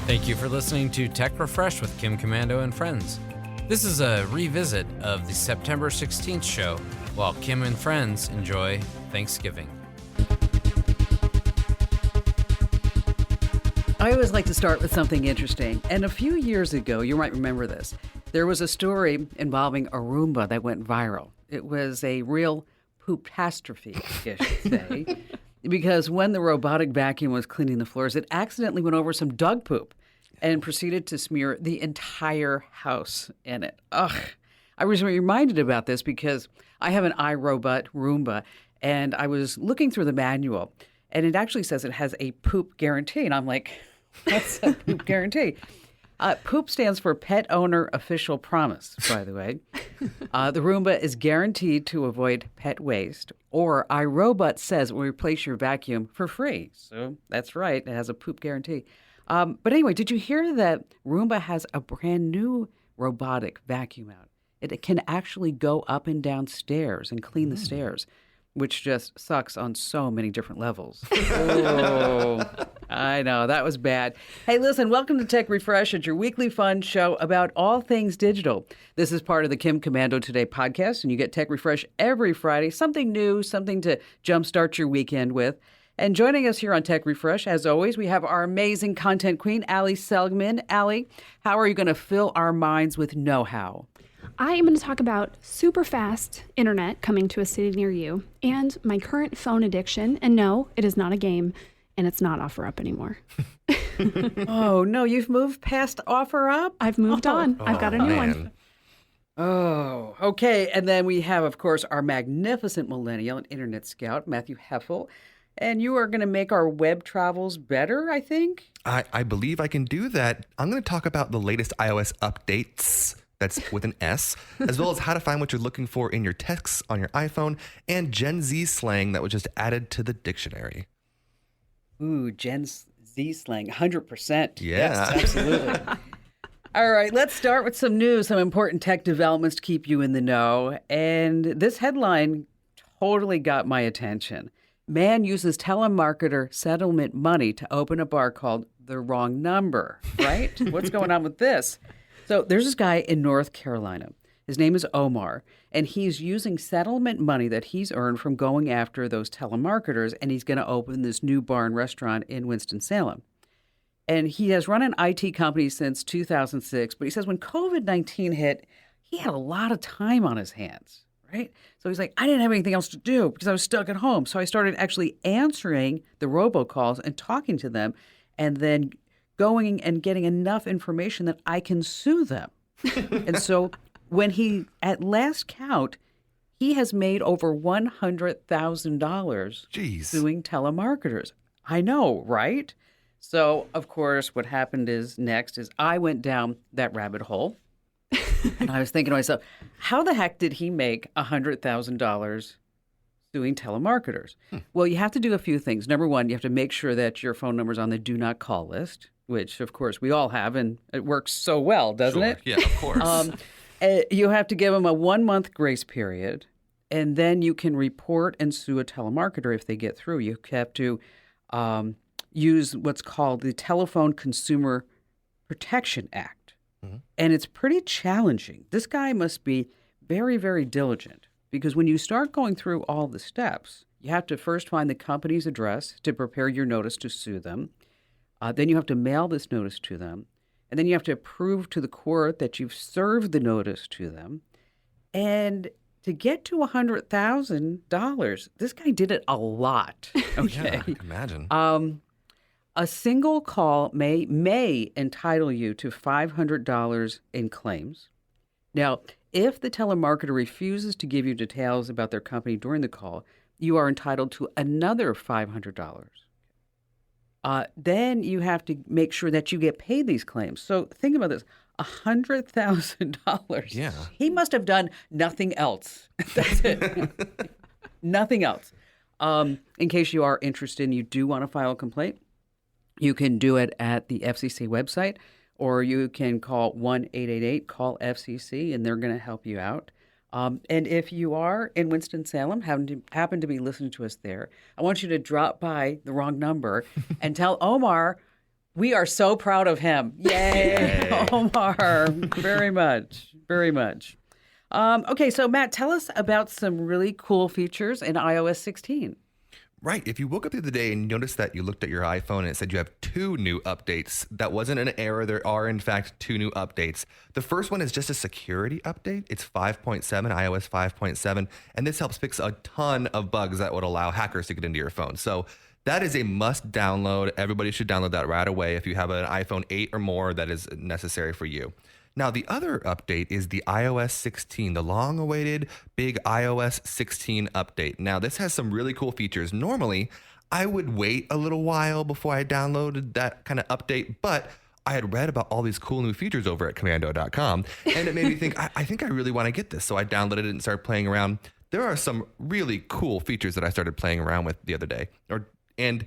Thank you for listening to Tech Refresh with Kim Commando and friends. This is a revisit of the September 16th show while Kim and friends enjoy Thanksgiving. I always like to start with something interesting. And a few years ago, you might remember this, there was a story involving a Roomba that went viral. It was a real poop-tastrophe, I should say, because when the robotic vacuum was cleaning the floors, it accidentally went over some dog poop and proceeded to smear the entire house in it. Ugh. I was reminded about this because I have an iRobot Roomba, and I was looking through the manual, and it actually says it has a poop guarantee. And I'm like, what's a poop guarantee? Poop stands for Pet Owner Official Promise, by the way. The Roomba is guaranteed to avoid pet waste, or iRobot says it will replace your vacuum for free. So that's right, it has a poop guarantee. But anyway, did you hear that Roomba has a brand new robotic vacuum out? It can actually go up and down stairs and clean the stairs, which just sucks on so many different levels. Oh, I know, that was bad. Hey, listen, welcome to Tech Refresh. It's your weekly fun show about all things digital. This is part of the Kim Commando Today podcast, and you get Tech Refresh every Friday, something new, something to jumpstart your weekend with. And joining us here on Tech Refresh, as always, we have our amazing content queen, Ali Seligman. Ali, how are you going to fill our minds with know-how? I am going to talk about super fast internet coming to a city near you and my current phone addiction. And no, it is not a game, and it's not OfferUp anymore. Oh, no, you've moved past OfferUp? I've moved on. I've got a new one. Oh, okay. And then we have, of course, our magnificent millennial and internet scout, Matthew Heffel. And you are going to make our web travels better, I think? I believe I can do that. I'm going to talk about the latest iOS updates, that's with an S, as well as how to find what you're looking for in your texts on your iPhone, and Gen Z slang that was just added to the dictionary. Ooh, Gen Z slang, 100%. Yeah. Yes, absolutely. All right, let's start with some news, some important tech developments to keep you in the know. And this headline totally got my attention. Man uses telemarketer settlement money to open a bar called The Wrong Number, right? What's going on with this? So there's this guy in North Carolina. His name is Omar, and he's using settlement money that he's earned from going after those telemarketers, and he's going to open this new bar and restaurant in Winston-Salem. And he has run an IT company since 2006, but he says when COVID-19 hit, he had a lot of time on his hands. Right? So he's like, I didn't have anything else to do because I was stuck at home. So I started actually answering the robocalls and talking to them and then going and getting enough information that I can sue them. And so when he, at last count, he has made over $100,000 suing telemarketers. I know, right? So, of course, what happened is next is I went down that rabbit hole. And I was thinking to myself, how the heck did he make $100,000 suing telemarketers? Well, you have to do a few things. Number one, you have to make sure that your phone number's on the do not call list, which, of course, we all have, and it works so well, doesn't it? Yeah, of course. You have to give them a 1-month grace period, and then you can report and sue a telemarketer if they get through. You have to use what's called the Telephone Consumer Protection Act. And it's pretty challenging. This guy must be very, very diligent because when you start going through all the steps, you have to first find the company's address to prepare your notice to sue them. Then you have to mail this notice to them. And then you have to prove to the court that you've served the notice to them. And to get to $100,000, this guy did it a lot. Okay. Yeah, I can imagine. A single call may entitle you to $500 in claims. Now, if the telemarketer refuses to give you details about their company during the call, you are entitled to another $500. Then you have to make sure that you get paid these claims. So think about this, $100,000. Yeah. He must have done nothing else. That's it. Nothing else. In case you are interested and you do want to file a complaint, you can do it at the FCC website, or you can call 1-888-CALL-FCC, and they're going to help you out. And if you are in Winston-Salem, happen to be listening to us there, I want you to drop by The Wrong Number and tell Omar We are so proud of him. Yay, Omar. Very much. Very much. Okay, so Matt, tell us about some really cool features in iOS 16. Right. If you woke up the other day and noticed that you looked at your iPhone and it said you have 2 new updates, that wasn't an error. There are, in fact, 2 new updates. The first one is just a security update. It's 5.7, iOS 5.7, and this helps fix a ton of bugs that would allow hackers to get into your phone. So that is a must download. Everybody should download that right away. If you have an iPhone 8 or more, that is necessary for you. Now, the other update is the iOS 16, the long-awaited big iOS 16 update. Now, this has some really cool features. Normally, I would wait a little while before I downloaded that kind of update, but I had read about all these cool new features over at commando.com, and it made me think, I think I really want to get this. So I downloaded it and started playing around. There are some really cool features that I started playing around with the other day. And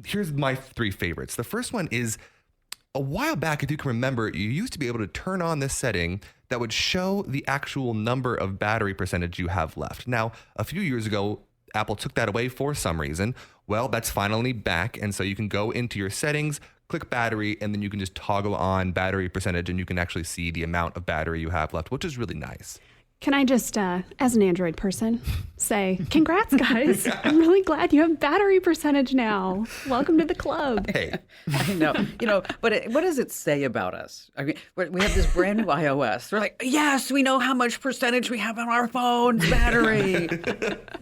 here's my 3 favorites. The first one is, a while back, if you can remember, you used to be able to turn on this setting that would show the actual number of battery percentage you have left. Now, a few years ago, Apple took that away for some reason. Well, that's finally back. And so you can go into your settings, click battery, and then you can just toggle on battery percentage and you can actually see the amount of battery you have left, which is really nice. Can I just, as an Android person, say, congrats, guys. I'm really glad you have battery percentage now. Welcome to the club. Hey, I know, but what does it say about us? I mean, we have this brand new iOS. We're like, yes, we know how much percentage we have on our phone's battery.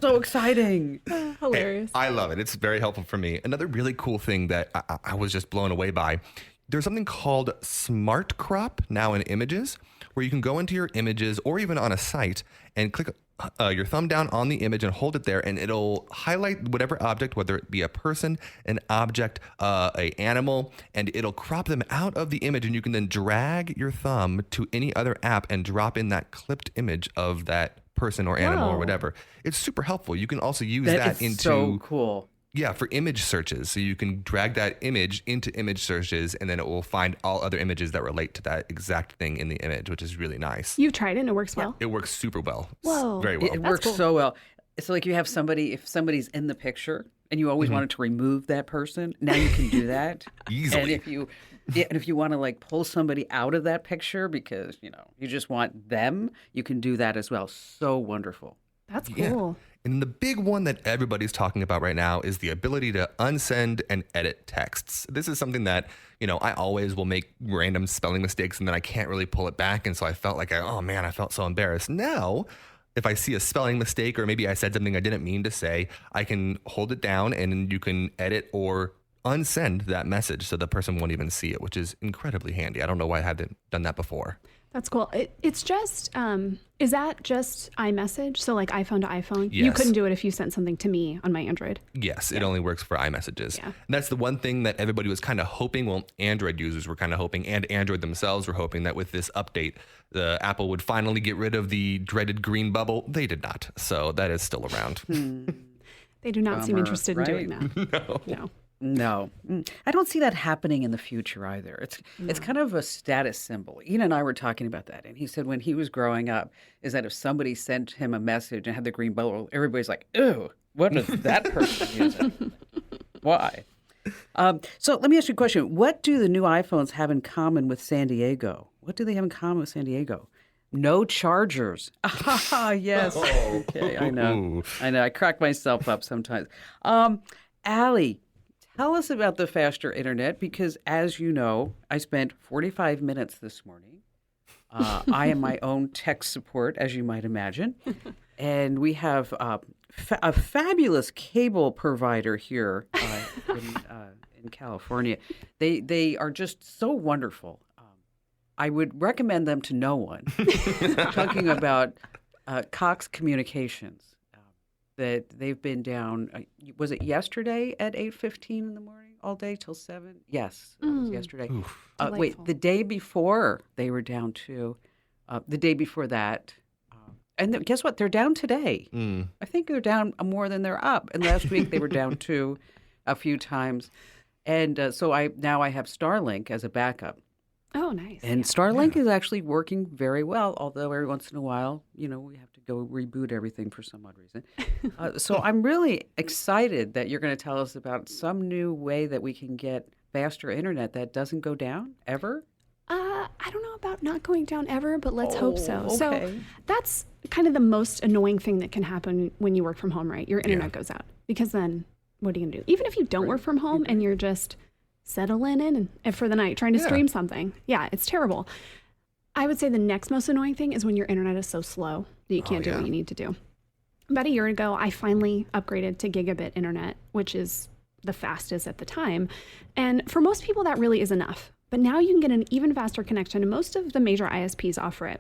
So exciting. Hilarious. I love it. It's very helpful for me. Another really cool thing that I was just blown away by, there's something called Smart Crop now in Images, where you can go into your images or even on a site and click your thumb down on the image and hold it there, and it'll highlight whatever object, whether it be a person, an object, a animal, and it'll crop them out of the image, and you can then drag your thumb to any other app and drop in that clipped image of that person or animal or whatever. It's super helpful. You can also use that into so cool. Yeah, for image searches. So you can drag that image into image searches, and then it will find all other images that relate to that exact thing in the image, which is really nice. You've tried it and it works well? It works super well. Whoa. Very well. It works cool. so well. It's like you have somebody, if somebody's in the picture and you always wanted to remove that person, now you can do that. Easily. And if you want to like pull somebody out of that picture because, you just want them, you can do that as well. So wonderful. That's cool. Yeah. And the big one that everybody's talking about right now is the ability to unsend and edit texts. This is something that, I always will make random spelling mistakes and then I can't really pull it back. And so I felt like, I felt so embarrassed. Now, if I see a spelling mistake or maybe I said something I didn't mean to say, I can hold it down and you can edit or unsend that message so the person won't even see it, which is incredibly handy. I don't know why I hadn't done that before. That's cool. It's just, is that just iMessage? So like iPhone to iPhone? Yes. You couldn't do it if you sent something to me on my Android? Yes, it only works for iMessages. Yeah. And that's the one thing that everybody was kind of hoping. Well, Android users were kind of hoping, and Android themselves were hoping that with this update, the Apple would finally get rid of the dreaded green bubble. They did not. So that is still around. They do not seem Bummer, interested in doing right? that. No. No, I don't see that happening in the future either. It's kind of a status symbol. Ian and I were talking about that, and he said when he was growing up, is that if somebody sent him a message and had the green bubble, everybody's like, "Ew, what is that person using? Why?" So let me ask you a question: what do the new iPhones have in common with San Diego? What do they have in common with San Diego? No chargers. Ah, yes. Okay, I know. I crack myself up sometimes. Allie, tell us about the faster internet because, as you know, I spent 45 minutes this morning. I am my own tech support, as you might imagine. And we have a fabulous cable provider here in California. They are just so wonderful. I would recommend them to no one. Talking about Cox Communications. That they've been down, was it yesterday at 8:15 in the morning, all day till 7? Yes, it was yesterday. Wait, the day before they were down to, the day before that. And guess what? They're down today. I think they're down more than they're up. And last week they were down to a few times. And so I have Starlink as a backup. Oh, nice. And Starlink is actually working very well, although every once in a while, we have to go reboot everything for some odd reason. So I'm really excited that you're going to tell us about some new way that we can get faster internet that doesn't go down ever. I don't know about not going down ever, but let's hope so. Okay. So that's kind of the most annoying thing that can happen when you work from home, right? Your internet goes out, because then what are you going to do? Even if you don't work from home and you're just settling in and for the night trying to stream something. Yeah, it's terrible. I would say the next most annoying thing is when your internet is so slow that you can't do what you need to do. About a year ago, I finally upgraded to gigabit internet, which is the fastest at the time. And for most people, that really is enough. But now you can get an even faster connection, and most of the major ISPs offer it.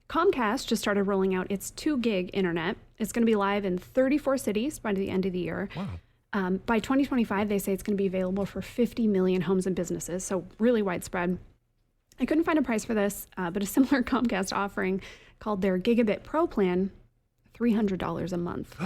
Comcast just started rolling out its 2 gig internet. It's going to be live in 34 cities by the end of the year. Wow. By 2025, they say it's going to be available for 50 million homes and businesses, so really widespread. I couldn't find a price for this, but a similar Comcast offering called their Gigabit Pro plan, $300 a month.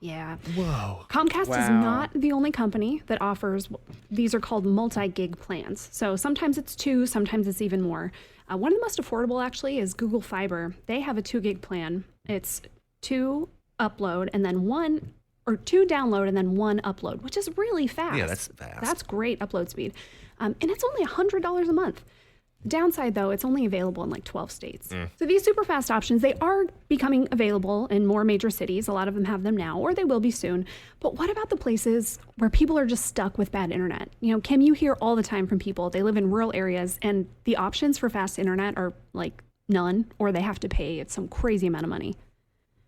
Yeah. Whoa. Comcast is not the only company that offers, these are called multi-gig plans. So sometimes it's 2, sometimes it's even more. One of the most affordable actually is Google Fiber. They have a 2 gig plan. It's 2 upload and then 1, or 2 download and then 1 upload, which is really fast. Yeah, that's fast. That's great upload speed. And it's only $100 a month. Downside, though, it's only available in like 12 states. So these super fast options, they are becoming available in more major cities. A lot of them have them now, or they will be soon. But what about the places where people are just stuck with bad internet? You know, Kim, you hear all the time from people, they live in rural areas and the options for fast internet are like none, or they have to pay some crazy amount of money.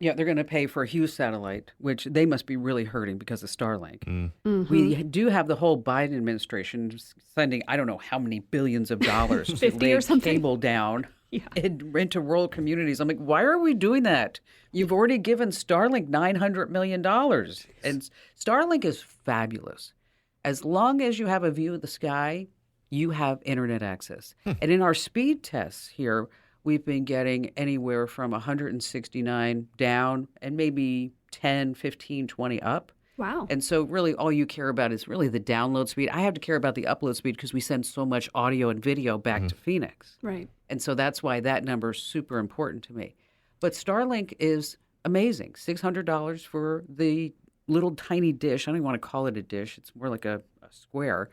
Yeah, they're going to pay for a Hughes satellite, which they must be really hurting because of Starlink. We do have the whole Biden administration sending, I don't know how many billions of dollars to 50 lay or something. cable down into rural communities. I'm like, why are we doing that? You've already given Starlink $900 million. And Starlink is fabulous. As long as you have a view of the sky, you have internet access. And in our speed tests here, we've been getting anywhere from 169 down and maybe 10, 15, 20 up. Wow. And so really all you care about is really the download speed. I have to care about the upload speed because we send so much audio and video back to Phoenix. Right. And so that's why that number is super important to me. But Starlink is amazing. $600 for the little tiny dish. I don't even want to call it a dish. It's more like a square.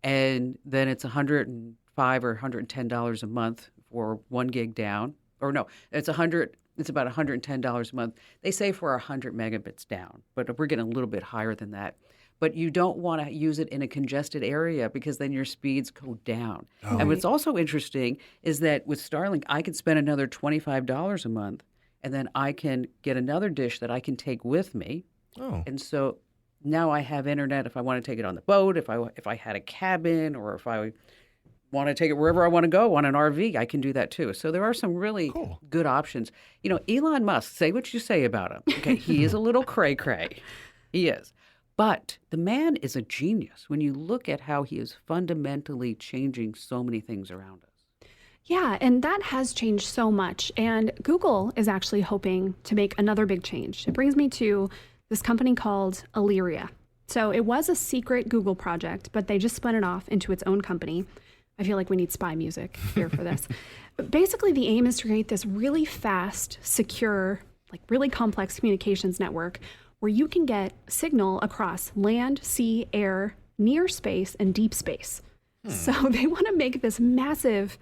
And then it's $105 or $110 a month for 1 gig down. Or no, it's about $110 a month. They say for 100 megabits down, but we're getting a little bit higher than that. But you don't want to use it in a congested area because then your speeds go down. And what's also interesting is that with Starlink, I can spend another $25 a month, and then I can get another dish that I can take with me. And so now I have internet if I want to take it on the boat, if I had a cabin, or if I want to take it wherever I want to go on an RV, I can do that too. So there are some really good options. You know, Elon Musk, say what you say about him. Okay, he is a little cray-cray. He is. But the man is a genius when you look at how he is fundamentally changing so many things around us. Yeah, and that has changed so much. And Google is actually hoping to make another big change. It brings me to this company called Illyria. So it was a secret Google project, but they just spun it off into its own company. I feel like we need spy music here for this. But basically, the aim is to create this really fast, secure, like really complex communications network where you can get signal across land, sea, air, near space, and deep space. So they want to make this massive,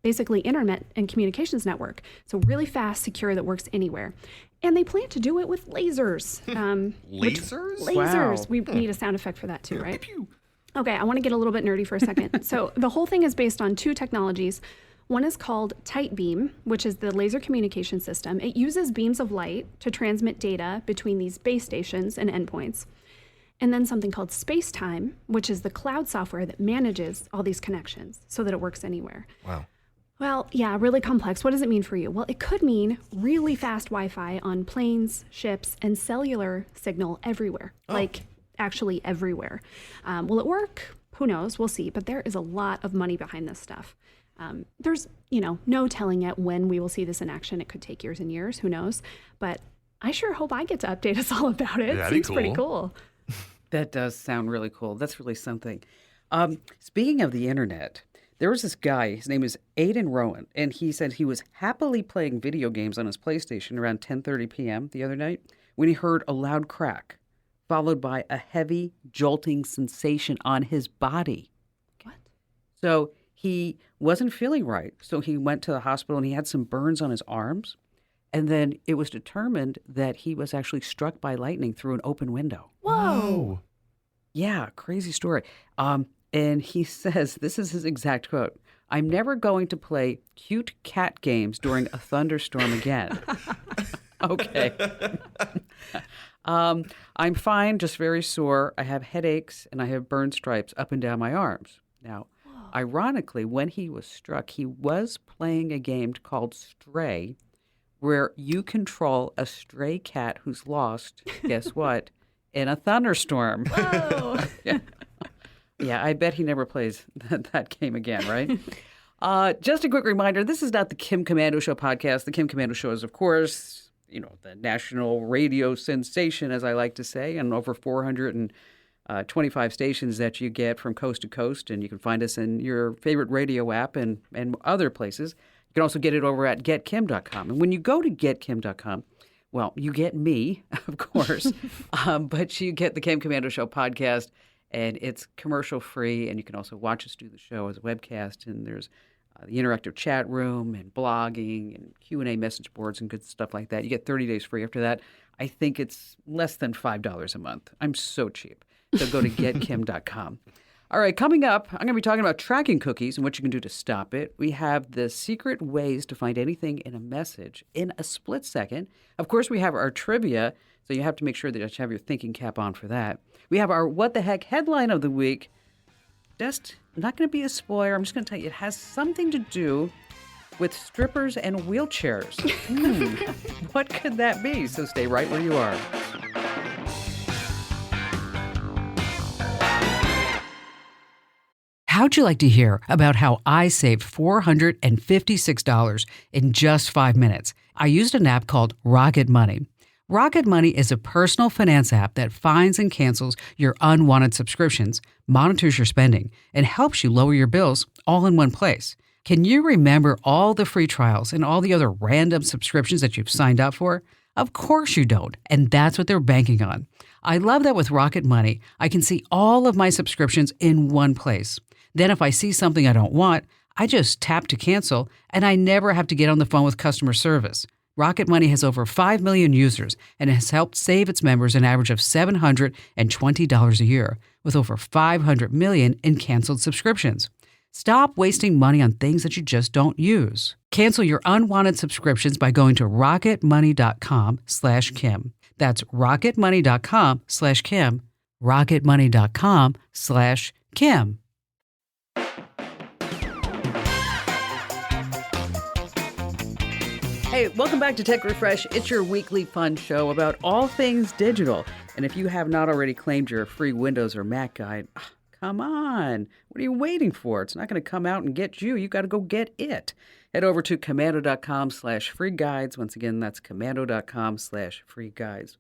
basically internet and communications network. So really fast, secure, that works anywhere. And they plan to do it with lasers. Lasers? Lasers. Wow. We need a sound effect for that too, right? Okay, I want to get a little bit nerdy for a second. So the whole thing is based on 2 technologies. One is called tight beam, which is the laser communication system. It uses beams of light to transmit data between these base stations and endpoints. And then something called space-time, which is the cloud software that manages all these connections so that it works anywhere. Wow. Well, yeah, really complex. What does it mean for you? Well, it could mean really fast Wi-Fi on planes, ships, and cellular signal everywhere. Like actually everywhere. Will it work? Who knows? We'll see. But there is a lot of money behind this stuff. There's, no telling yet when we will see this in action. It could take years and years. Who knows? But I sure hope I get to update us all about it. That'd be Seems pretty cool. That does sound really cool. That's really something. Speaking of the internet, There was this guy, his name is Aiden Rowan, and he said he was happily playing video games on his PlayStation around 10:30 p.m. the other night when he heard a loud crack, followed by a heavy, jolting sensation on his body. What? So he wasn't feeling right. So he went to the hospital and he had some burns on his arms. And then it was determined that he was actually struck by lightning through an open window. Whoa. Yeah, crazy story. And he says, this is his exact quote, "I'm never going to play cute cat games during a thunderstorm again." Okay. I'm fine, just very sore. I have headaches and I have burn stripes up and down my arms. Now, ironically, when he was struck, he was playing a game called Stray, where you control a stray cat who's lost, guess what, in a thunderstorm. Whoa. Yeah, I bet he never plays that game again, right? Just a quick reminder, this is not the Kim Komando Show podcast. The Kim Komando Show is, of course, the national radio sensation, as I like to say, and over 425 stations that you get from coast to coast. And you can find us in your favorite radio app and other places. You can also get it over at getkim.com. And when you go to getkim.com, well, you get me, of course, but you get the Kim Komando Show podcast, and it's commercial free. And you can also watch us do the show as a webcast. And there's the interactive chat room and blogging and Q&A message boards and good stuff like that. You get 30 days free after that. I think it's less than $5 a month. I'm so cheap. So go to getkim.com. All right, coming up, I'm going to be talking about tracking cookies and what you can do to stop it. We have the secret ways to find anything in a message in a split second. Of course, we have our trivia, so you have to make sure that you have your thinking cap on for that. We have our What the Heck headline of the week. Just not going to be a spoiler. I'm just going to tell you it has something to do with strippers and wheelchairs. What could that be? So stay right where you are. How'd you like to hear about how I saved $456 in just 5 minutes? I used an app called Rocket Money. Rocket Money is a personal finance app that finds and cancels your unwanted subscriptions, monitors your spending, and helps you lower your bills all in one place. Can you remember all the free trials and all the other random subscriptions that you've signed up for? Of course you don't, and that's what they're banking on. I love that with Rocket Money, I can see all of my subscriptions in one place. Then if I see something I don't want, I just tap to cancel, and I never have to get on the phone with customer service. Rocket Money has over 5 million users and has helped save its members an average of $720 a year, with over 500 million in canceled subscriptions. Stop wasting money on things that you just don't use. Cancel your unwanted subscriptions by going to rocketmoney.com/Kim. That's rocketmoney.com/Kim. rocketmoney.com/Kim. Hey, welcome back to Tech Refresh. It's your weekly fun show about all things digital. And if you have not already claimed your free Windows or Mac guide, come on. What are you waiting for? It's not going to come out and get you. You got to go get it. Head over to komando.com/free guides. Once again, that's komando.com/free guides.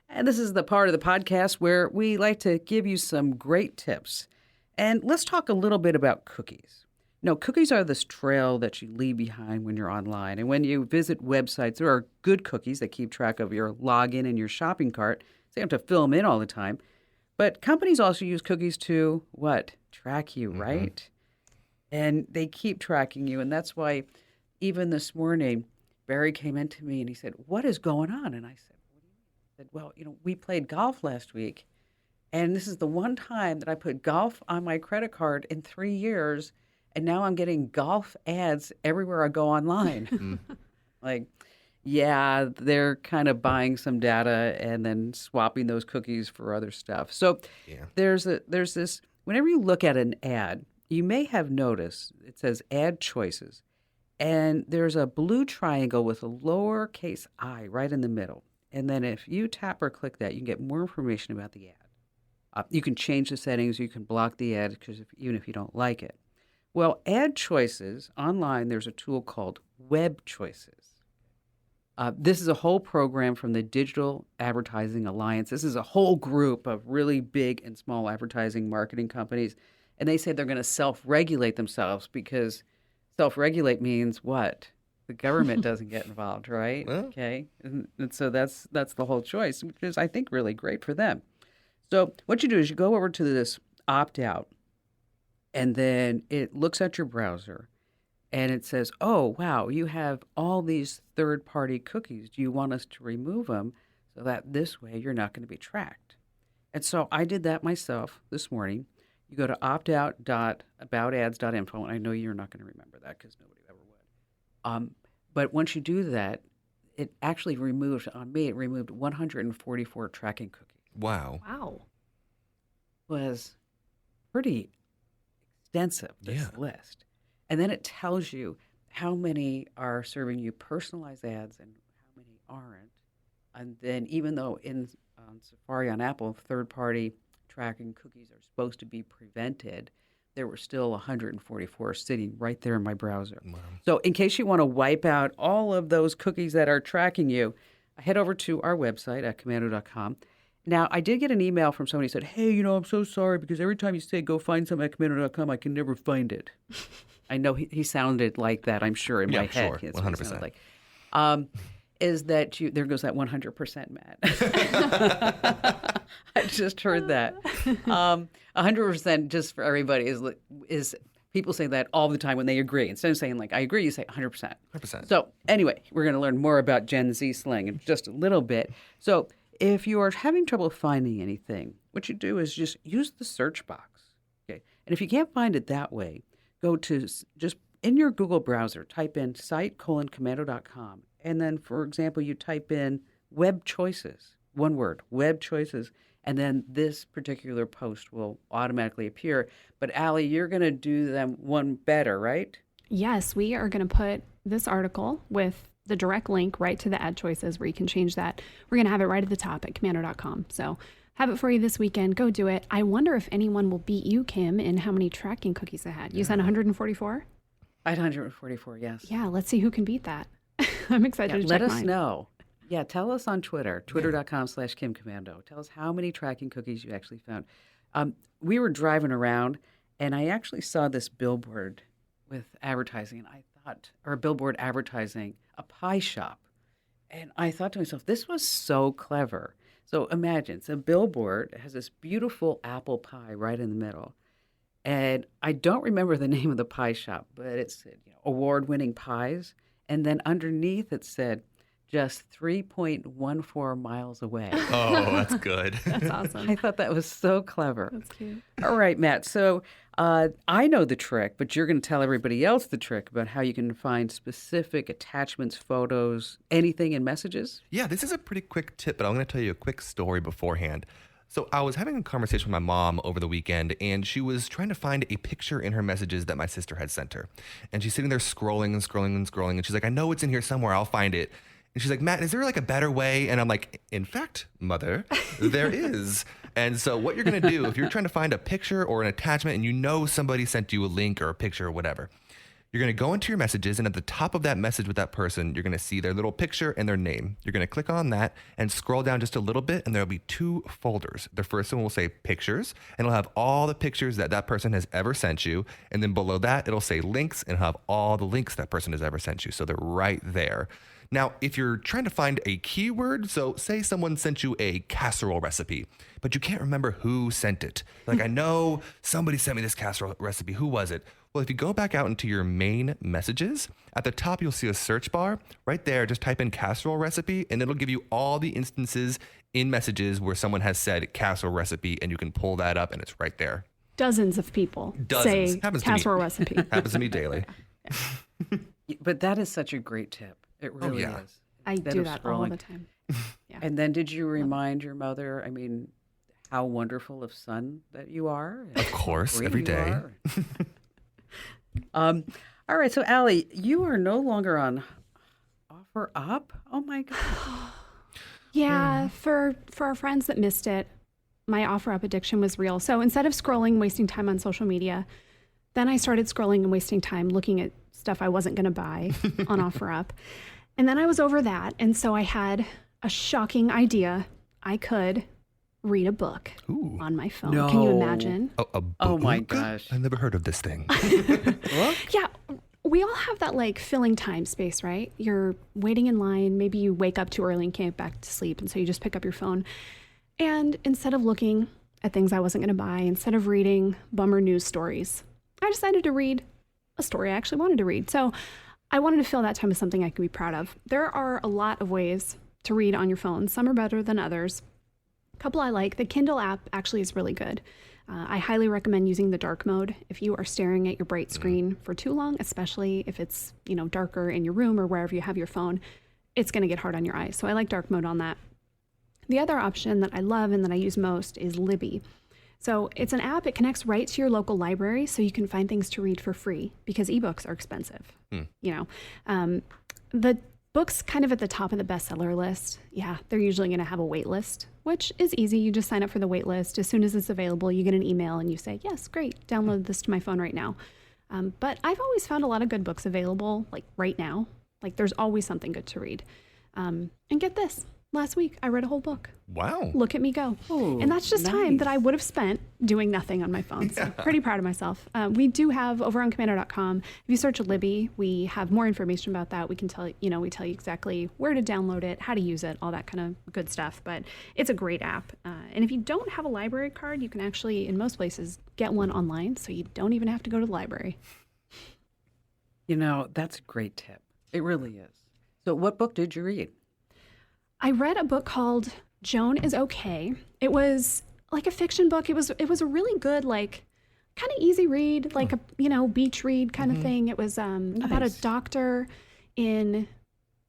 And this is the part of the podcast where we like to give you some great tips. And let's talk a little bit about cookies. Cookies are this trail that you leave behind when you're online. And when you visit websites, there are good cookies that keep track of your login and your shopping cart. So you don't have to fill them in all the time. But companies also use cookies to, what? Track you, right? And they keep tracking you. And that's why even this morning, Barry came into me and he said, "What is going on?" And I said, "What do you mean?" He said, "Well, we played golf last week. And this is the one time that I put golf on my credit card in 3 years. And now I'm getting golf ads everywhere I go online." Like, yeah, they're kind of buying some data and then swapping those cookies for other stuff. So there's this, whenever you look at an ad, you may have noticed it says ad choices. And there's a blue triangle with a lowercase I right in the middle. And then if you tap or click that, you can get more information about the ad. You can change the settings. You can block the ad even if you don't like it. Well, ad choices, online, there's a tool called Web Choices. This is a whole program from the Digital Advertising Alliance. This is a whole group of really big and small advertising marketing companies. And they say they're going to self-regulate themselves because self-regulate means what? The government doesn't get involved, right? Well. Okay. And so that's the whole choice, which is, I think, really great for them. So what you do is you go over to this opt-out, and then it looks at your browser, and it says, oh, wow, you have all these third-party cookies. Do you want us to remove them so that this way you're not going to be tracked? And so I did that myself this morning. You go to optout.aboutads.info, and I know you're not going to remember that because nobody ever would. But once you do that, it actually removed, on me, it removed 144 tracking cookies. Wow. Wow. It was pretty extensive, this list. And then it tells you how many are serving you personalized ads and how many aren't. And then even though on Safari on Apple, third-party tracking cookies are supposed to be prevented, there were still 144 sitting right there in my browser. Wow. So in case you want to wipe out all of those cookies that are tracking you, head over to our website at commando.com. Now, I did get an email from somebody who said, hey, I'm so sorry because every time you say go find something at commando.com, I can never find it. I know he sounded like that, I'm sure, in my head. Sure, That's what he 100%. sounded like. Is that there goes that 100%, Matt. I just heard that. 100% just for everybody is people say that all the time when they agree. Instead of saying like, I agree, you say 100%. 100%. So anyway, we're going to learn more about Gen Z slang in just a little bit. So if you are having trouble finding anything, what you do is just use the search box. Okay. And if you can't find it that way, go to just in your Google browser, type in site:commando.com. And then, for example, you type in web choices, one word, web choices, and then this particular post will automatically appear. But Allie, you're going to do them one better, right? Yes, we are going to put this article with the direct link right to the ad choices where you can change that. We're going to have it right at the top at commando.com. So have it for you this weekend. Go do it. I wonder if anyone will beat you, Kim, in how many tracking cookies I had. You said 144? I had 144, yes. Yeah, let's see who can beat that. I'm excited to check let us mine. know. Yeah, tell us on Twitter, twitter.com/KimCommando. Tell us how many tracking cookies you actually found. We were driving around, and I actually saw this billboard with advertising, and or a billboard advertising a pie shop. And I thought to myself, this was so clever. So imagine, it's a billboard, it has this beautiful apple pie right in the middle. And I don't remember the name of the pie shop, but it said, award-winning pies. And then underneath it said, just 3.14 miles away. Oh, that's good. That's awesome. I thought that was so clever. That's cute. All right, Matt. So I know the trick, but you're going to tell everybody else the trick about how you can find specific attachments, photos, anything in messages. Yeah, this is a pretty quick tip, but I'm going to tell you a quick story beforehand. So I was having a conversation with my mom over the weekend, and she was trying to find a picture in her messages that my sister had sent her. And she's sitting there scrolling and scrolling and scrolling, and she's like, I know it's in here somewhere. I'll find it. And she's like, Matt, is there like a better way? And I'm like, in fact, mother, there is. And so what you're going to do, if you're trying to find a picture or an attachment and you know somebody sent you a link or a picture or whatever, you're going to go into your messages, and at the top of that message with that person, you're going to see their little picture and their name. You're going to click on that and scroll down just a little bit, and there'll be two folders. The first one will say pictures, and it'll have all the pictures that that person has ever sent you. And then below that, it'll say links, and it'll have all the links that person has ever sent you. So they're right there. Now, if you're trying to find a keyword, so say someone sent you a casserole recipe, but you can't remember who sent it. Like, I know somebody sent me this casserole recipe. Who was it? Well, if you go back out into your main messages, at the top, you'll see a search bar. Right there, just type in casserole recipe, and it'll give you all the instances in messages where someone has said casserole recipe, and you can pull that up, and it's right there. Dozens of people Dozens. say Happens to me. casserole recipe. Happens to me daily. But that is such a great tip. It really yeah. is. I Instead do of that all scrolling. the time. Yeah. And then did you remind your mother, how wonderful of son that you are? And Of course, great every you day. are. All right, so Allie, you are no longer on Offer Up? Oh my God. Yeah, for our friends that missed it, my offer up addiction was real. So instead of scrolling, wasting time on social media, then I started scrolling and wasting time looking at stuff I wasn't going to buy on offer up. And then I was over that. And so I had a shocking idea. I could read a book Ooh. on my phone. Can you No. imagine? A Oh my book? gosh. I've never heard of this thing. Yeah, we all have that like filling time space, right? You're waiting in line. Maybe you wake up too early and can't get back to sleep. And so you just pick up your phone. And instead of looking at things I wasn't going to buy, instead of reading bummer news stories, I decided to read a story I actually wanted to read. So I wanted to fill that time with something I could be proud of. There are a lot of ways to read on your phone. Some are better than others. A couple I like. The Kindle app actually is really good. I highly recommend using the dark mode if you are staring at your bright screen for too long, especially if it's, darker in your room or wherever you have your phone. It's going to get hard on your eyes. So I like dark mode on that. The other option that I love and that I use most is Libby. So it's an app. It connects right to your local library, so you can find things to read for free because ebooks are expensive. The books kind of at the top of the bestseller list. Yeah, they're usually going to have a wait list, which is easy. You just sign up for the wait list. As soon as it's available, you get an email and you say, yes, great, download this to my phone right now. But I've always found a lot of good books available, like right now. Like there's always something good to read. And get this. Last week, I read a whole book. Wow. Look at me go. Oh, and that's just time that nice. I would have spent doing nothing on my phone. So pretty proud of myself. We do have over on commando.com. If you search Libby, we have more information about that. We can tell we tell you exactly where to download it, how to use it, all that kind of good stuff. But it's a great app. And if you don't have a library card, you can actually, in most places, get one online. So you don't even have to go to the library. That's a great tip. It really is. So what book did you read? I read a book called Joan is Okay. It was like a fiction book. It was a really good, like kind of easy read, like a beach read kind of thing. It was about a doctor in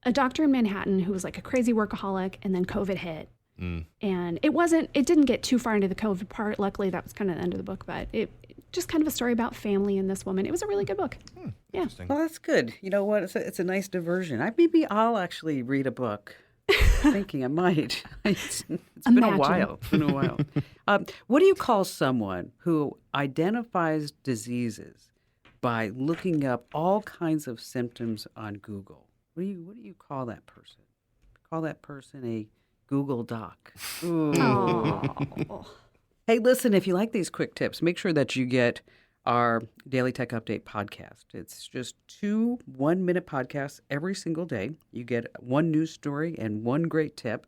Manhattan who was like a crazy workaholic, and then COVID hit. And it didn't get too far into the COVID part. Luckily, that was kind of the end of the book, but it just kind of a story about family and this woman. It was a really good book. Yeah. Interesting. Well, that's good. You know what? It's a nice diversion. Maybe I'll actually read a book. Thinking I might. It's been a while. It's been a while. What do you call someone who identifies diseases by looking up all kinds of symptoms on Google? What do you call that person? Call that person a Google Doc. Ooh. Oh. Hey, listen, if you like these quick tips, make sure that you get our Daily Tech Update podcast. It's just 2 one-minute podcasts every single day. You get one news story and one great tip,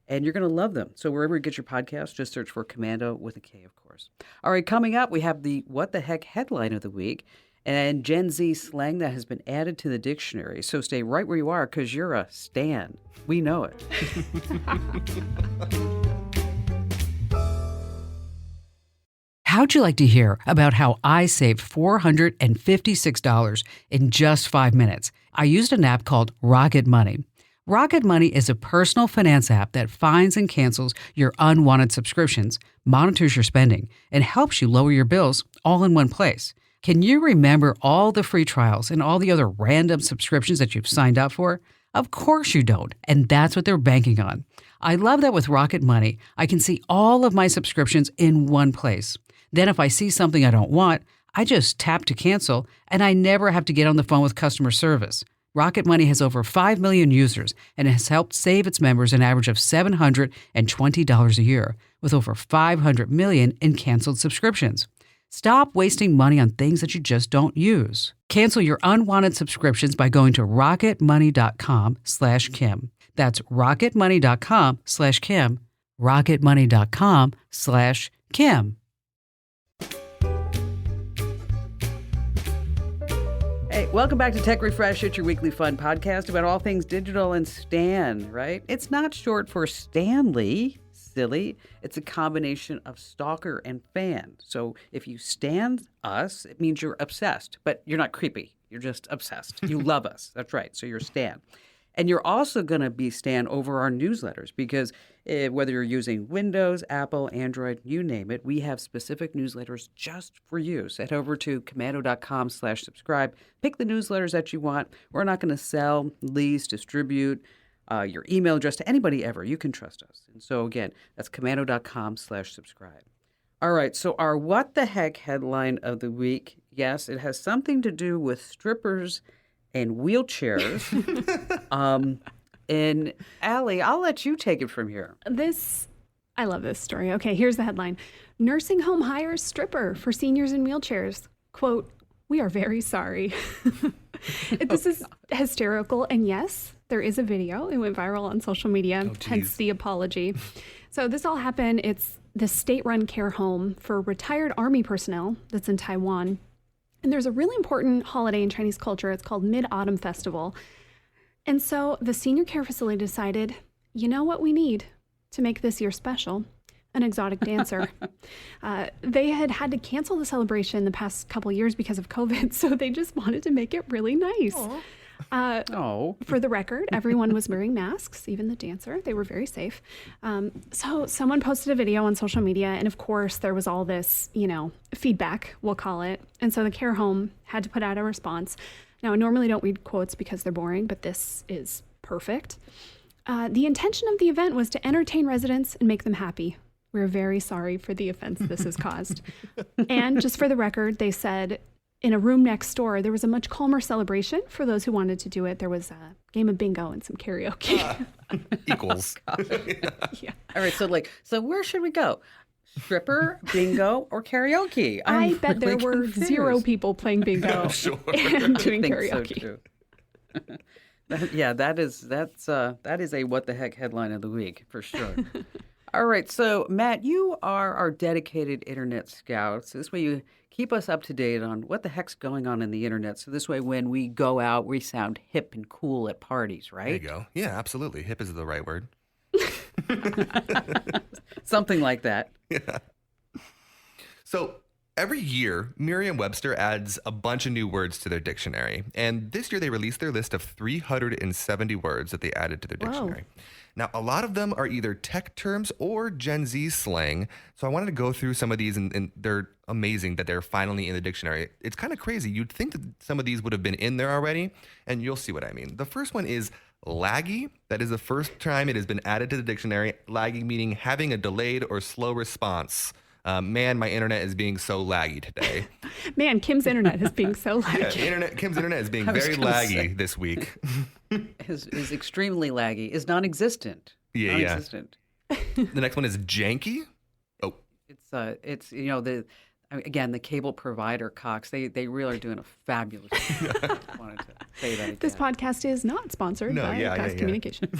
and you're going to love them. So wherever you get your podcast, just search for Commando with a K, of course. All right, coming up, we have the What the Heck headline of the week and Gen Z slang that has been added to the dictionary. So stay right where you are because you're a stan. We know it. How'd you like to hear about how I saved $456 in just 5 minutes? I used an app called Rocket Money. Rocket Money is a personal finance app that finds and cancels your unwanted subscriptions, monitors your spending, and helps you lower your bills all in one place. Can you remember all the free trials and all the other random subscriptions that you've signed up for? Of course you don't, and that's what they're banking on. I love that with Rocket Money, I can see all of my subscriptions in one place. Then if I see something I don't want, I just tap to cancel, and I never have to get on the phone with customer service. Rocket Money has over 5 million users and has helped save its members an average of $720 a year, with over 500 million in canceled subscriptions. Stop wasting money on things that you just don't use. Cancel your unwanted subscriptions by going to rocketmoney.com/Kim. That's rocketmoney.com/Kim. rocketmoney.com/Kim. Hey, welcome back to Tech Refresh. It's your weekly fun podcast about all things digital and Stan, right? It's not short for Stanley, silly. It's a combination of stalker and fan. So if you stan us, it means you're obsessed, but you're not creepy. You're just obsessed. You love us. That's right. So you're Stan. And you're also going to be Stan over our newsletters because whether you're using Windows, Apple, Android, you name it, we have specific newsletters just for you. So head over to commando.com/subscribe. Pick the newsletters that you want. We're not going to sell, lease, distribute your email address to anybody ever. You can trust us. And so again, that's commando.com/subscribe. All right. So our What the Heck headline of the week. Yes, it has something to do with strippers and wheelchairs. And Allie, I'll let you take it from here. This, I love this story. Okay, here's the headline. Nursing home hires stripper for seniors in wheelchairs. Quote, "We are very sorry." This is hysterical. And yes, there is a video. It went viral on social media, hence the apology. So this all happened. It's the state-run care home for retired Army personnel that's in Taiwan. And there's a really important holiday in Chinese culture. It's called Mid-Autumn Festival. And so the senior care facility decided, you know what we need to make this year special? An exotic dancer. They had to cancel the celebration the past couple years because of COVID, so they just wanted to make it really nice. For the record, everyone was wearing masks, even the dancer. They were very safe. So someone posted a video on social media, and of course there was all this, feedback, we'll call it. And so the care home had to put out a response. Now, I normally don't read quotes because they're boring, but this is perfect. The intention of the event was to entertain residents and make them happy. We're very sorry for the offense this has caused. And just for the record, they said in a room next door, there was a much calmer celebration for those who wanted to do it. There was a game of bingo and some karaoke. Equals. Yeah. All right, so where should we go? Stripper, bingo, or karaoke? I bet there were confused. 0 people playing bingo and doing I think karaoke. so too. Yeah, that is a what the heck headline of the week for sure. All right, so Matt, you are our dedicated internet scout. So this way you keep us up to date on what the heck's going on in the internet. So this way when we go out, we sound hip and cool at parties, right? There you go. Yeah, absolutely. Hip is the right word. Something like that. Yeah. So every year, Merriam-Webster adds a bunch of new words to their dictionary. And this year they released their list of 370 words that they added to their dictionary. Now, a lot of them are either tech terms or Gen Z slang. So I wanted to go through some of these, and they're amazing that they're finally in the dictionary. It's kind of crazy. You'd think that some of these would have been in there already, and you'll see what I mean. The first one is laggy. That is the first time it has been added to the dictionary. Laggy meaning having a delayed or slow response. Man, my internet is being so laggy today. Man, Kim's internet is being so laggy. Yeah, Kim's internet is being very laggy this week. Is extremely laggy, is non-existent. Yeah. Non-existent. The next one is janky. Oh, It's again, the cable provider, Cox, they really are doing a fabulous job. Wanted to say that again. This podcast is not sponsored by Cox Communication.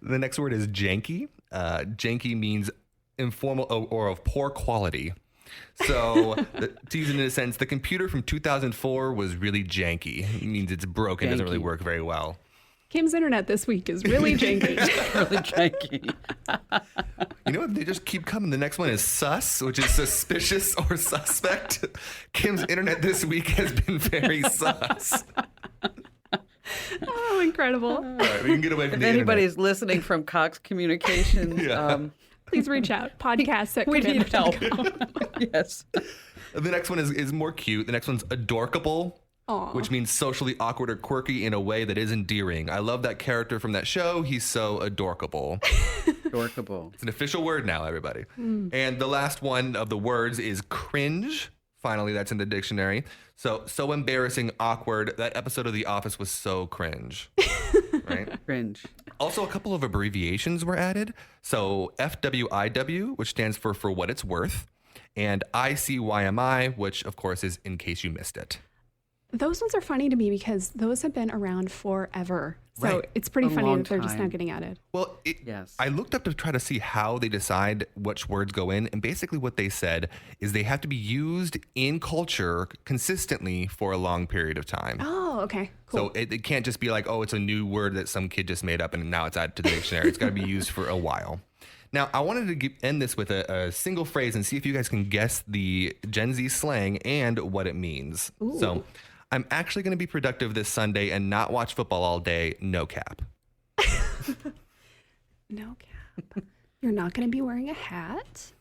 The next word is janky. Janky means informal or of poor quality. So, to use it in a sense, the computer from 2004 was really janky. It means it's broken, doesn't really work very well. Kim's internet this week is really janky. Really janky. You know what? They just keep coming. The next one is sus, which is suspicious or suspect. Kim's internet this week has been very sus. Oh, incredible. All right, we can get away from If the internet. anybody's listening from Cox Communications, Please reach out. Podcasts at we need help. command.com. Yes. The next one is more cute. The next one's adorkable, which means socially awkward or quirky in a way that is endearing. I love that character from that show. He's so adorkable. Adorkable. It's an official word now, everybody. And the last one of the words is cringe. Finally, that's in the dictionary. So embarrassing, awkward. That episode of The Office was so cringe. Right? Cringe. Also, a couple of abbreviations were added. So FWIW, which stands for what it's worth, and ICYMI, which of course is in case you missed it. Those ones are funny to me because those have been around forever. So Right. it's pretty A funny long that they're just now time. getting added. Well, Yes. I looked up to try to see how they decide which words go in. And basically what they said is they have to be used in culture consistently for a long period of time. Oh, okay. Cool. So it can't just be like, oh, it's a new word that some kid just made up and now it's added to the dictionary. It's got to be used for a while. Now, I wanted to end this with a single phrase and see if you guys can guess the Gen Z slang and what it means. Ooh. So I'm actually going to be productive this Sunday and not watch football all day. No cap. No cap. You're not going to be wearing a hat.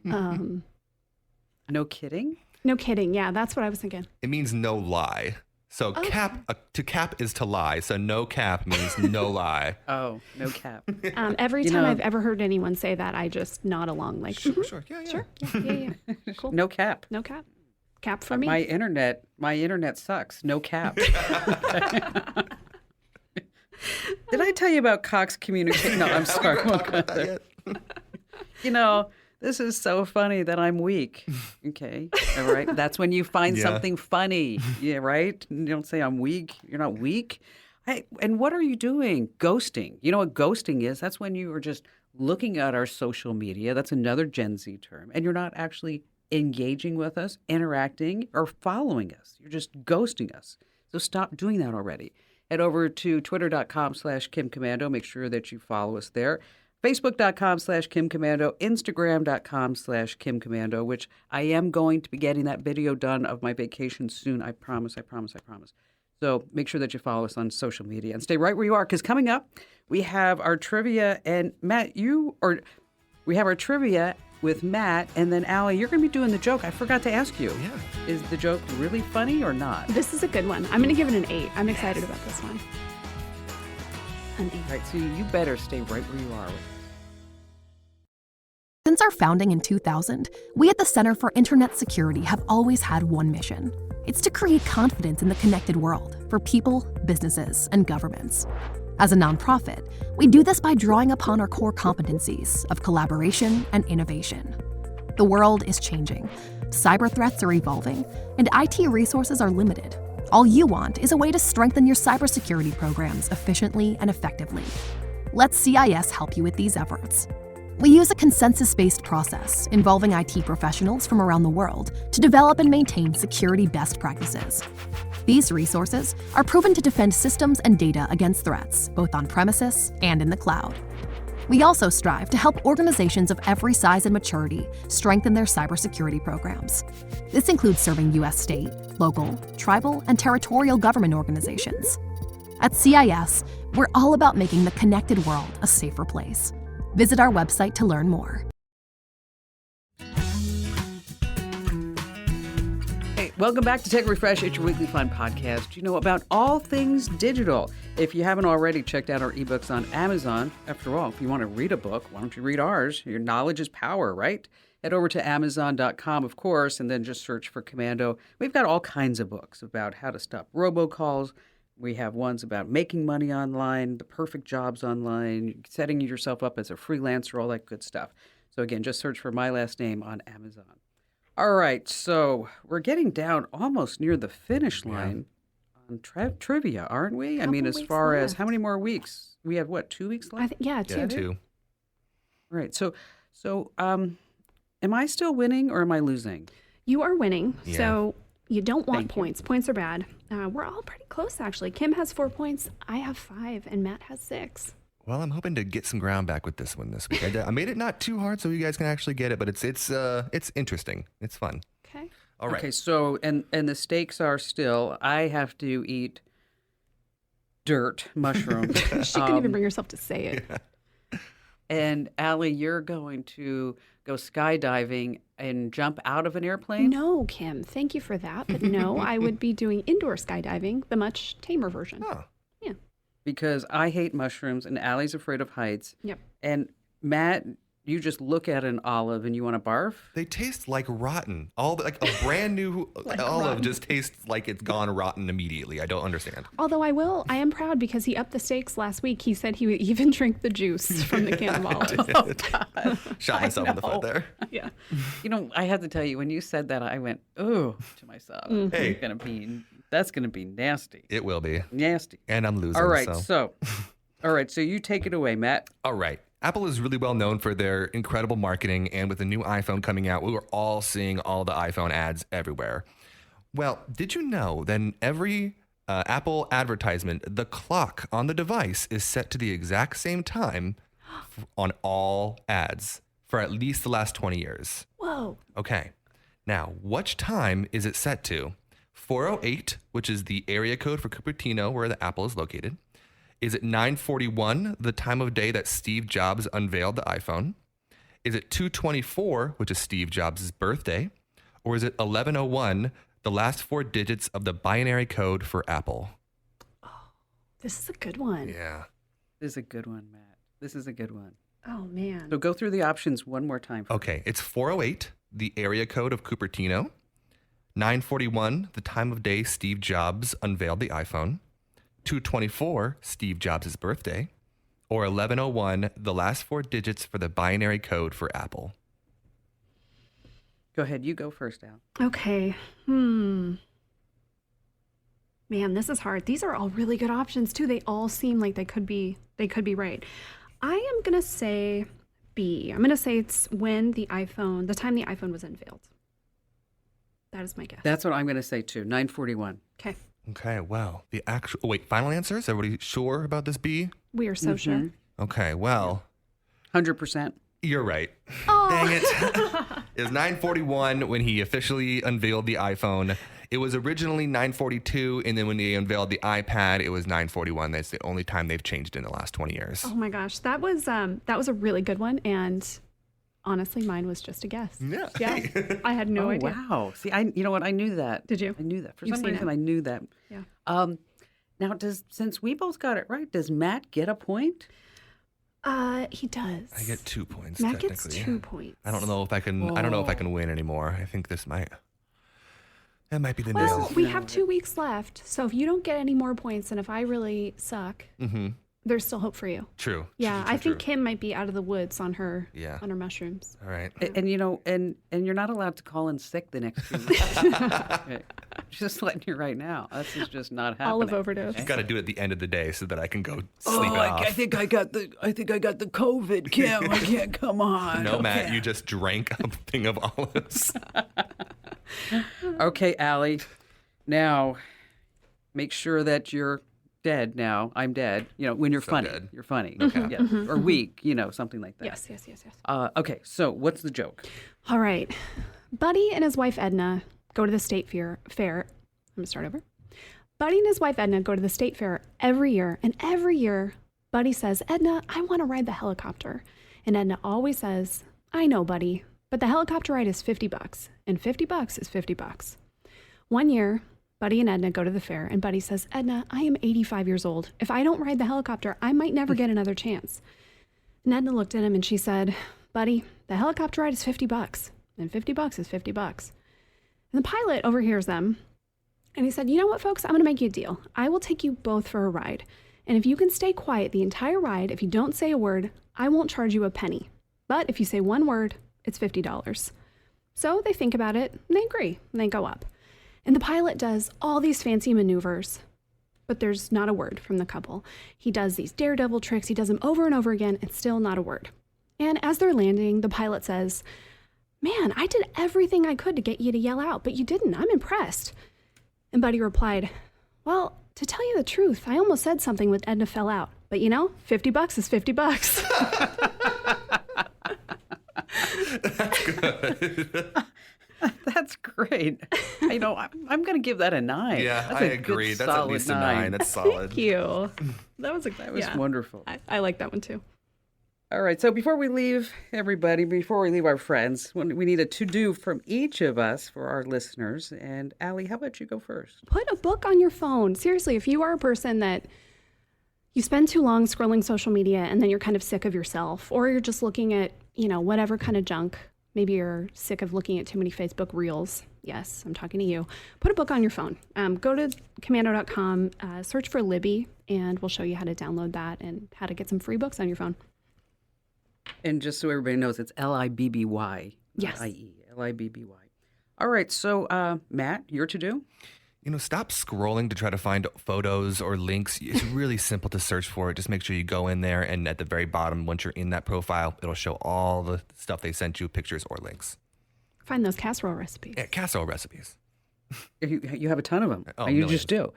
No kidding? No kidding. Yeah, that's what I was thinking. It means no lie. So to cap is to lie. So no cap means no lie. Oh, no cap. Every You time know- I've ever heard anyone say that, I just nod along like, Sure. Yeah. sure. Yeah. Cool. No cap. No cap. Cap for me. My internet sucks. No cap. Did I tell you about Cox Communication? No, I'm sorry. Talk about that yet? You know, this is so funny that I'm weak. Okay. All right. That's when you find Yeah. something funny. Yeah, right? You don't say I'm weak. You're not weak. And what are you doing? Ghosting. You know what ghosting is? That's when you are just looking at our social media. That's another Gen Z term. And you're not actually engaging with us, interacting, or following us. You're just ghosting us. So stop doing that already. Head over to twitter.com/KimCommando. Make sure that you follow us there. Facebook.com/KimCommando, Instagram.com/KimCommando, which I am going to be getting that video done of my vacation soon. I promise. So make sure that you follow us on social media and stay right where you are, because coming up, we have our trivia. And Matt, we have our trivia with Matt, and then Allie, you're going to be doing the joke. I forgot to ask you. Yeah. Is the joke really funny or not? This is a good one. I'm going to give it an 8. I'm excited about this one. An 8. All right, so you better stay right where you are. Since our founding in 2000, we at the Center for Internet Security have always had one mission. It's to create confidence in the connected world for people, businesses, and governments. As a nonprofit, we do this by drawing upon our core competencies of collaboration and innovation. The world is changing, cyber threats are evolving, and IT resources are limited. All you want is a way to strengthen your cybersecurity programs efficiently and effectively. Let CIS help you with these efforts. We use a consensus-based process involving IT professionals from around the world to develop and maintain security best practices. These resources are proven to defend systems and data against threats, both on premises and in the cloud. We also strive to help organizations of every size and maturity strengthen their cybersecurity programs. This includes serving U.S. state, local, tribal, and territorial government organizations. At CIS, we're all about making the connected world a safer place. Visit our website to learn more. Hey, welcome back to Tech Refresh. It's your weekly fun podcast, about all things digital. If you haven't already checked out our ebooks on Amazon, after all, if you want to read a book, why don't you read ours? Your knowledge is power, right? Head over to Amazon.com, of course, and then just search for Commando. We've got all kinds of books about how to stop robocalls. We have ones about making money online, the perfect jobs online, setting yourself up as a freelancer, all that good stuff. So again, just search for my last name on Amazon. All right, so we're getting down almost near the finish line on trivia, aren't we? I mean, as far as how many more weeks? We have, 2 weeks left? Yeah, 2. Yeah, 2. All right, so am I still winning or am I losing? You are winning, Yeah. so you don't want Thank you. points. Points are bad. We're all pretty close, actually. Kim has 4 points, I have 5, and Matt has 6. Well, I'm hoping to get some ground back with this one this week. I made it not too hard so you guys can actually get it, but it's interesting. It's fun. Okay. All right. Okay, so and the stakes are still, I have to eat dirt, mushrooms. She couldn't even bring herself to say it. And Allie, you're going to go skydiving and jump out of an airplane? No, Kim, thank you for that. But no, I would be doing indoor skydiving, the much tamer version. Oh. Yeah. Because I hate mushrooms and Allie's afraid of heights. Yep. And Matt, you just look at an olive and you want to barf? They taste like rotten. Like a brand new olive rotten. just tastes like it's gone rotten immediately. I don't understand. Although I am proud because he upped the stakes last week. He said he would even drink the juice from the can of olives. Shot myself in the foot there. Yeah. I have to tell you, when you said that, I went, ooh, to myself. Hey. That's going to be nasty. It will be. Nasty. And I'm losing. All right, so you take it away, Matt. All right. Apple is really well known for their incredible marketing, and with the new iPhone coming out, we were all seeing all the iPhone ads everywhere. Well, did you know that in every Apple advertisement, the clock on the device is set to the exact same time on all ads for at least the last 20 years? Whoa. Okay. Now, which time is it set to? 4:08, which is the area code for Cupertino, where the Apple is located. Is it 9:41, the time of day that Steve Jobs unveiled the iPhone? Is it 2:24, which is Steve Jobs' birthday? Or is it 11:01, the last 4 digits of the binary code for Apple? This is a good one. Yeah. This is a good one, Matt. This is a good one. Oh, man. So go through the options one more time. Okay, it's 4:08, the area code of Cupertino. 9:41, the time of day Steve Jobs unveiled the iPhone. 224, Steve Jobs' birthday, or 1101, the last 4 digits for the binary code for Apple? Go ahead. You go first, Al. Okay. Man, this is hard. These are all really good options too. They all seem like they could be right. I am going to say B. I'm going to say it's when the time the iPhone was unveiled. That is my guess. That's what I'm going to say too. 941. Okay. Okay, well, final answers? Everybody sure about this B? We are so sure. Okay, well, 100%. you're right. Oh. Dang it. It was 941 when he officially unveiled the iPhone. It was originally 942, and then when they unveiled the iPad, it was 941. That's the only time they've changed in the last 20 years. Oh my gosh, that was a really good one, and honestly, mine was just a guess. Yeah. Yeah. I had no idea. Wow. See, you know what? I knew that. Did you? I knew that. For You've some seen reason, it. I knew that. Yeah. Now, since we both got it right, does Matt get a point? He does. I get 2 points. Matt technically. gets 2 points. I don't know if I can. I don't know if I can win anymore. I think that might be the Well, nail. we have 2 weeks left, so if you don't get any more points, and if I really suck, there's still hope for you. True. Yeah, True. I think Kim might be out of the woods on her Yeah. on her mushrooms. All right. And you know, and you're not allowed to call in sick the next 2 weeks. Okay. Just letting you right now. This is just not happening. Olive overdose. Got to do it at the end of the day so that I can go sleep it off. I think I got the COVID, Kim. I can't come on. No, Matt, you just drank a thing of olives. Okay, Allie. Now, make sure that you're dead now. I'm dead. You know, when you're funny. dead. You're funny. Okay. Yeah. Or weak, something like that. Yes. Okay, so what's the joke? All right. Buddy and his wife Edna go to the state fair. I'm going to start over. Buddy and his wife Edna go to the state fair every year, and every year Buddy says, "Edna, I want to ride the helicopter." And Edna always says, "I know, Buddy, but the helicopter ride is $50, and $50 is $50." One year, Buddy and Edna go to the fair, and Buddy says, "Edna, I am 85 years old. If I don't ride the helicopter, I might never get another chance." And Edna looked at him and she said, "Buddy, the helicopter ride is $50, and $50 is $50. And the pilot overhears them, and he said, "You know what, folks? I'm going to make you a deal. I will take you both for a ride. And if you can stay quiet the entire ride, if you don't say a word, I won't charge you a penny. But if you say one word, it's $50. So they think about it, and they agree, and they go up. And the pilot does all these fancy maneuvers, but there's not a word from the couple. He does these daredevil tricks. He does them over and over again, and still not a word. And as they're landing, the pilot says, "Man, I did everything I could to get you to yell out, but you didn't. I'm impressed." And Buddy replied, "Well, to tell you the truth, I almost said something when Edna fell out. But $50 is $50. That's great. I'm going to give that a 9. Yeah, That's I a agree. Good, That's at solid least a 9. That's solid. Thank you. That was wonderful. I like that one too. All right. So before we leave our friends, we need a to-do from each of us for our listeners. And Allie, how about you go first? Put a book on your phone. Seriously, if you are a person that you spend too long scrolling social media and then you're kind of sick of yourself, or you're just looking at, whatever kind of junk, maybe you're sick of looking at too many Facebook reels. Yes, I'm talking to you. Put a book on your phone. Go to commando.com, search for Libby, and we'll show you how to download that and how to get some free books on your phone. And just so everybody knows, it's Libby. Yes. IE. Libby. All right. So, Matt, your to-do? Stop scrolling to try to find photos or links. It's really simple to search for it. Just make sure you go in there, and at the very bottom, once you're in that profile, it'll show all the stuff they sent you, pictures or links. Find those casserole recipes. Yeah, casserole recipes. You have a ton of them. Oh, you millions. just do.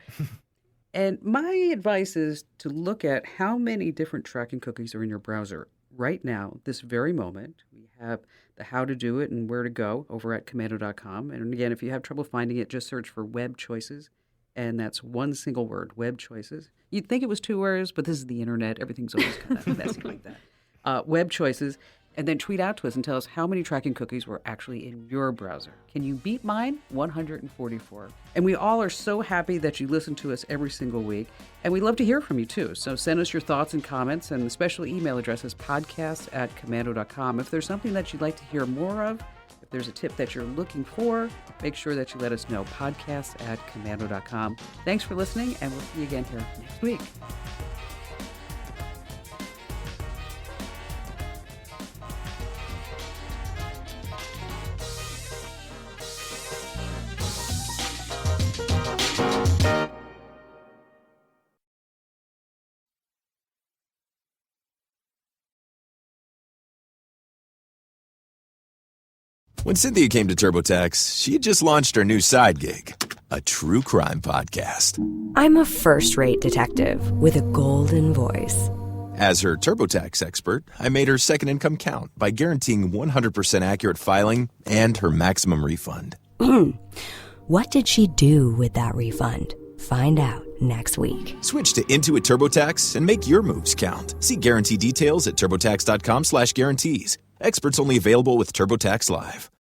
And my advice is to look at how many different tracking cookies are in your browser right now, this very moment. We have the how to do it and where to go over at commando.com. And again, if you have trouble finding it, just search for web choices. And that's one single word, web choices. You'd think it was 2 words, but this is the internet. Everything's always kind of messy like that. Web choices. And then tweet out to us and tell us how many tracking cookies were actually in your browser. Can you beat mine? 144. And we all are so happy that you listen to us every single week. And we love to hear from you, too. So send us your thoughts and comments. And the special email address is podcast@commando.com. If there's something that you'd like to hear more of, if If there's a tip that you're looking for, make sure that you let us know. Podcasts@komando.com. Thanks for listening, and we'll see you again here next week. When Cynthia came to TurboTax, she had just launched her new side gig, a true crime podcast. I'm a first-rate detective with a golden voice. As her TurboTax expert, I made her second income count by guaranteeing 100% accurate filing and her maximum refund. What did she do with that refund? Find out next week. Switch to Intuit TurboTax and make your moves count. See guarantee details at turbotax.com/guarantees. Experts only available with TurboTax Live.